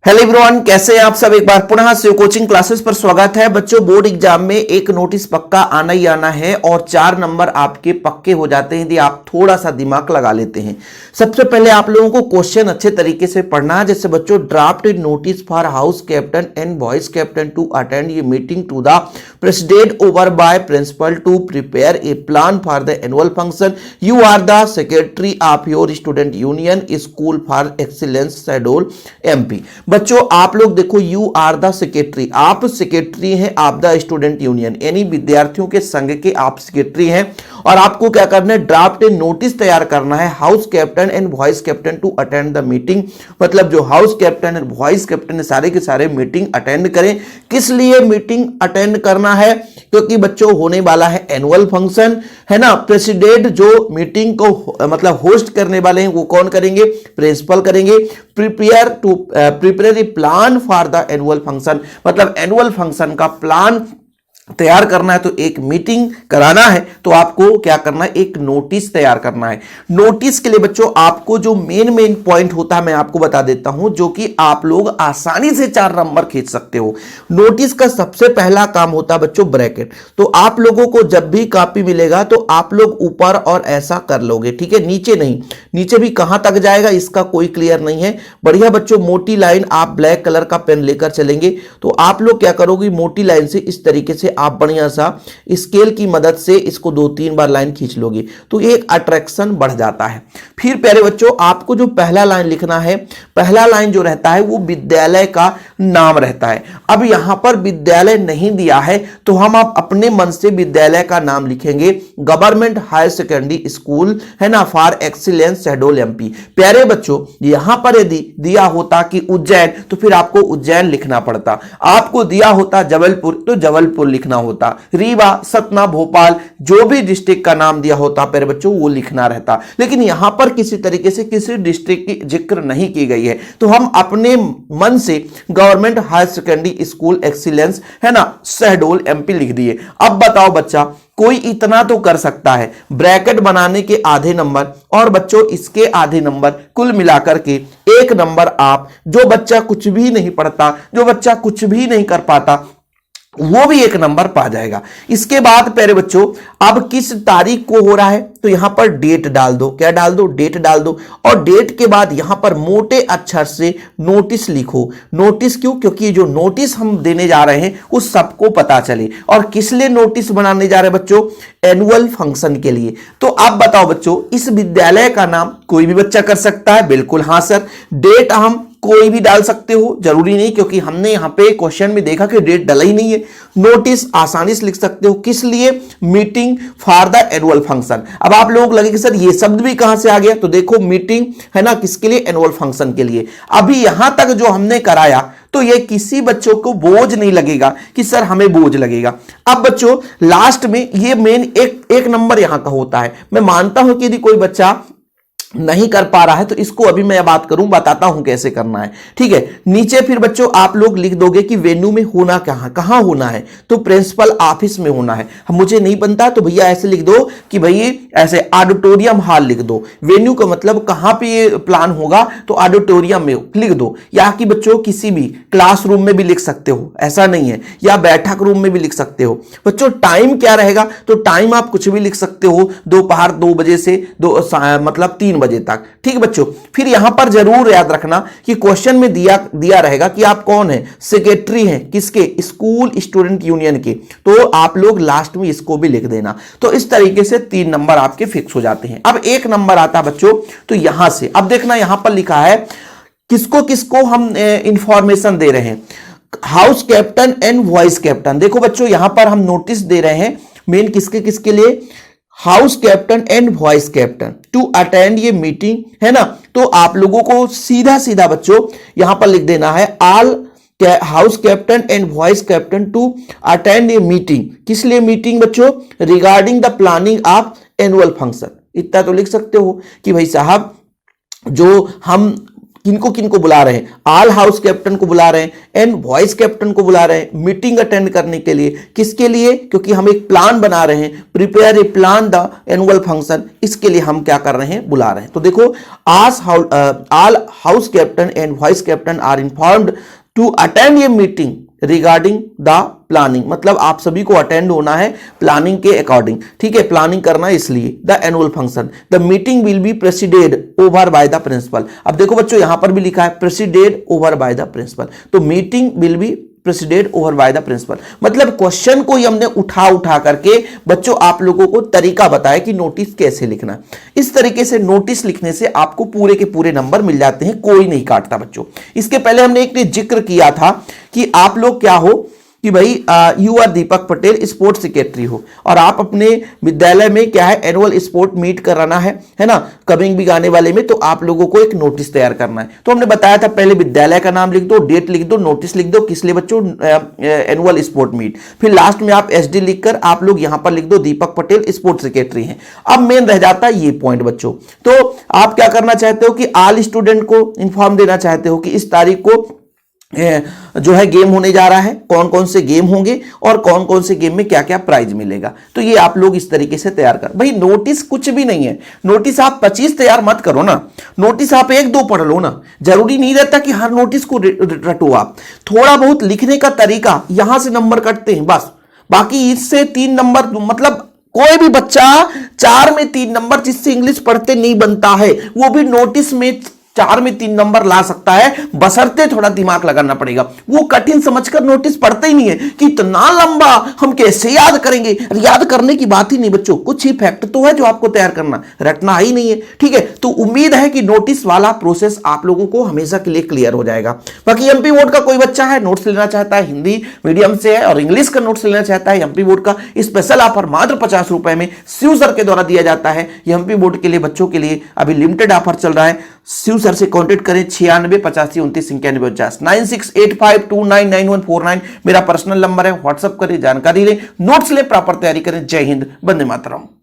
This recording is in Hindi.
हेलो एवरीवन, कैसे हैं आप सब। एक बार पुनः शिव कोचिंग क्लासेस पर स्वागत है। बच्चों, बोर्ड एग्जाम में एक नोटिस पक्का आना ही आना है और 4 नंबर आपके पक्के हो जाते हैं यदि आप थोड़ा सा दिमाग लगा लेते हैं। सबसे पहले आप लोगों को क्वेश्चन अच्छे तरीके से पढ़ना है। जैसे बच्चों, draft notice for house captain and vice captain to attend ये meeting to the president over by principal to prepare a plan for the annual function. You are the secretary of your student union school for excellence schedule MP. बच्चों, आप लोग देखो, यू आर द सेक्रेटरी, आप सेक्रेटरी हैं आप द स्टूडेंट यूनियन, यानी विद्यार्थियों के संघ के आप सेक्रेटरी हैं। और आपको क्या करना है, ड्राफ्ट नोटिस तैयार करना है house captain and vice captain to attend the meeting. मतलब जो house captain and vice captain सारे के सारे मीटिंग अटेंड करें। किस लिए मीटिंग अटेंड करना है? क्योंकि बच्चों होने वाला है एनुअल फंक्शन, है ना। प्रेसिडेंट जो मीटिंग को मतलब होस्ट करने वाले हैं वो कौन करेंगे? प्रिंसिपल करेंगे। Prepare a plan for the annual function, मतलब एनुअल फंक्शन का प्लान तैयार करना है तो एक मीटिंग कराना है तो आपको क्या करना है, एक नोटिस तैयार करना है। नोटिस के लिए बच्चों आपको जो मेन पॉइंट होता है मैं आपको बता देता हूं, जो कि आप लोग आसानी से 4 नंबर खींच सकते हो। नोटिस का सबसे पहला काम होता है बच्चों ब्रैकेट। तो आप लोगों को जब भी कॉपी मिलेगा तो आप लोग ऊपर और ऐसा कर लोगे, ठीक है, नीचे नहीं। नीचे भी कहां तक जाएगा इसका कोई क्लियर नहीं है। बढ़िया बच्चों, मोटी लाइन आप ब्लैक कलर का पेन लेकर चलेंगे तो आप लोग क्या करोगे, मोटी लाइन से इस तरीके से आप बढ़िया सा स्केल की मदद से इसको 2-3 बार लाइन खींच लोगे तो एक अट्रैक्शन बढ़ जाता है। फिर प्यारे बच्चों, आपको जो पहला लाइन लिखना है, पहला लाइन जो रहता है वो विद्यालय का नाम रहता है। अब यहां पर विद्यालय नहीं दिया है तो हम आप अपने मन से विद्यालय का नाम लिखेंगे, गवर्नमेंट हायर सेकेंडरी स्कूल, है ना, फॉर एक्सीलेंस शहडोल एमपी। प्यारे बच्चों, यहां पर यदि दिया होता कि उज्जैन तो फिर आपको उज्जैन लिखना पड़ता। आपको दिया होता जबलपुर तो जबलपुर लिखना होता। रीवा, सतना, भोपाल, जो भी डिस्ट्रिक्ट का नाम दिया होता प्यारे बच्चों वो लिखना रहता। लेकिन यहां पर किसी तरीके से किसी डिस्ट्रिक्ट की जिक्र नहीं की गई है तो हम अपने मन से government higher secondary school excellence, है ना, शहडोल एमपी लिख दिए। अब बताओ बच्चा, कोई इतना तो कर सकता है, ब्रैकेट बनाने के आधे नंबर और बच्चों इसके आधे नंबर, कुल मिलाकर के 1 नंबर आप, जो बच्चा कुछ भी नहीं पढ़ता, जो बच्चा कुछ भी नहीं कर पाता वो भी 1 नंबर पा जाएगा। इसके बाद प्यारे बच्चों, अब किस तारीख को हो रहा है तो यहां पर डेट डाल दो। क्या डाल दो? डेट डाल दो। और डेट के बाद यहां पर मोटे अक्षर से नोटिस लिखो। नोटिस क्यों? क्योंकि जो नोटिस हम देने जा रहे हैं वो सबको पता चले। और किस लिए नोटिस बनाने जा रहे हैं बच्चों? एनुअल फंक्शन के लिए। तो आप बताओ बच्चों, इस विद्यालय का नाम कोई भी बच्चा कर सकता है? बिल्कुल हाँ सर। डेट हम कोई भी डाल सकते हो, जरूरी नहीं, क्योंकि हमने यहां पे क्वेश्चन में देखा कि डेट डाला ही नहीं है। नोटिस आसानी से लिख सकते हो। किस लिए? Meeting for the annual function. अब आप लोगों को लगे कि सर ये शब्द भी कहां से आ गया, तो देखो मीटिंग, है ना, किसके लिए? एनुअल फंक्शन के लिए। अभी यहां तक जो हमने कराया तो ये किसी बच्चों को बोझ नहीं लगेगा कि सर हमें बोझ लगेगा। अब बच्चों लास्ट में ये मेन एक नंबर यहां का होता है। मैं मानता हूं कि यदि कोई बच्चा नहीं कर पा रहा है तो इसको अभी मैं बात करूं, बताता हूं कैसे करना है, ठीक है। नीचे फिर बच्चों आप लोग लिख दोगे कि वेन्यू में होना कहां होना है, तो प्रिंसिपल ऑफिस में होना है। मुझे नहीं बनता तो भैया ऐसे लिख दो कि भैया ऐसे ऑडिटोरियम हॉल लिख दो। वेन्यू का मतलब कहां पे ये प्लान होगा तो ऑडिटोरियम में लिख दो। या कि बच्चों किसी भी क्लासरूम में भी लिख सकते हो, ऐसा नहीं है, या बैठक रूम में भी लिख सकते हो। बच्चों टाइम क्या रहेगा तो टाइम आप कुछ भी लिख सकते हो, दोपहर 2 बजे से मतलब 3 बजे तक, ठीक बच्चों। फिर यहां पर जरूर याद रखना कि क्वेश्चन में दिया रहेगा कि आप कौन है, सेक्रेटरी हैं किसके? स्कूल स्टूडेंट यूनियन के। तो आप लोग लास्ट में इसको भी लिख देना। तो इस तरीके से 3 नंबर आपके फिक्स हो जाते हैं। अब 1 नंबर आता है बच्चों, तो यहां से अब देखना, यहां पर लिखा है किसको किसको हम इंफॉर्मेशन दे रहे हैं, house captain and vice captain. देखो बच्चों यहां पर हम नोटिस दे रहे हैं मेन किसके किसके लिए, house captain and vice captain to attend ये मीटिंग, है ना। तो आप लोगों को सीधा सीधा बच्चों यहां पर लिख देना है all house captain and vice captain to attend ये मीटिंग। किस लिए मीटिंग बच्चों? Regarding the planning of annual function. इतना तो लिख सकते हो कि भाई साहब जो हम किनको किनको बुला रहे हैं, ऑल हाउस कैप्टन को बुला रहे हैं एंड वॉइस कैप्टन को बुला रहे हैं मीटिंग अटेंड करने के लिए। किसके लिए? क्योंकि हम एक प्लान बना रहे हैं, prepare a plan the annual function, इसके लिए हम क्या कर रहे हैं, बुला रहे हैं। तो देखो, all house captain and vice captain are informed to attend a meeting regarding the planning, मतलब आप सभी को अटेंड होना है प्लानिंग के अकॉर्डिंग, ठीक है, प्लानिंग करना है इसलिए। The annual function, the meeting will be presided over by the principal. अब देखो बच्चों, यहां पर भी लिखा है presided over by the principal, तो meeting will be presided over by the principal, मतलब क्वेश्चन को ही हमने उठा करके बच्चों आप लोगों को तरीका बताया कि नोटिस कैसे लिखना है। इस तरीके से नोटिस लिखने से आपको पूरे के पूरे नंबर मिल जाते हैं, कोई नहीं काटता बच्चों। इसके पहले हमने एक जिक्र किया था कि आप लोग क्या हो कि भाई you are Deepak Patel, sports secretary हो और आप अपने विद्यालय में क्या है, एनुअल स्पोर्ट मीट कराना है ना, कमिंग वीक आने वाले में, तो आप लोगों को एक नोटिस तैयार करना है। तो हमने बताया था पहले विद्यालय का नाम लिख दो, डेट लिख दो, नोटिस लिख दो, किस लिए बच्चों, एनुअल स्पोर्ट मीट, फिर लास्ट में आप एसडी लिखकर आप लोग यहां पर लिख दो दीपक पटेल स्पोर्ट्स सेक्रेटरी हैं। अब मेन रह जाता है ये पॉइंट बच्चों, तो आप क्या करना चाहते हो कि ऑल स्टूडेंट को इंफॉर्म देना चाहते हो कि इस तारीख को जो है गेम होने जा रहा है, कौन कौन से गेम होंगे और कौन कौन से गेम में क्या क्या प्राइज मिलेगा। तो ये आप लोग इस तरीके से तैयार कर, भाई नोटिस कुछ भी नहीं है, नोटिस आप 25 तैयार मत करो ना, नोटिस आप 1-2 पढ़ लो ना, जरूरी नहीं रहता कि हर नोटिस को रटो आप, थोड़ा बहुत लिखने का तरीका, यहां से नंबर कटते हैं बस, बाकी इससे 3 नंबर, मतलब कोई भी बच्चा 4 में 3 नंबर जिससे इंग्लिश पढ़ते नहीं बनता है, वो भी नोटिस में 4 में 3 नंबर ला सकता है, बशर्ते थोड़ा दिमाग लगाना पड़ेगा। वो कठिन समझकर नोटिस पढ़ते ही नहीं है कि इतना लंबा हम कैसे याद करेंगे, याद करने की बात ही नहीं बच्चों, कुछ ही फैक्ट तो है जो आपको तैयार करना, रटना ही नहीं है, ठीक है। तो उम्मीद है कि नोटिस वाला प्रोसेस आप लोगों को हमेशा के लिए क्लियर हो जाएगा। बाकी एमपी बोर्ड का कोई बच्चा है नोट्स लेना चाहता है, हिंदी मीडियम से है और इंग्लिश का नोट्स लेना चाहता है, एमपी बोर्ड का स्पेशल ऑफर मात्र 50 रुपए में शिव सर के द्वारा दिया जाता है। एमपी बोर्ड के लिए बच्चों के लिए अभी लिमिटेड ऑफर चल रहा है। शिव सर से कांटेक्ट करें 96 85 29 91 50 9685299149 मेरा पर्सनल नंबर है, व्हाट्सएप करें, जानकारी लें, नोट्स लें, प्रॉपर तैयारी करें। जय हिंद, वंदे मातरम।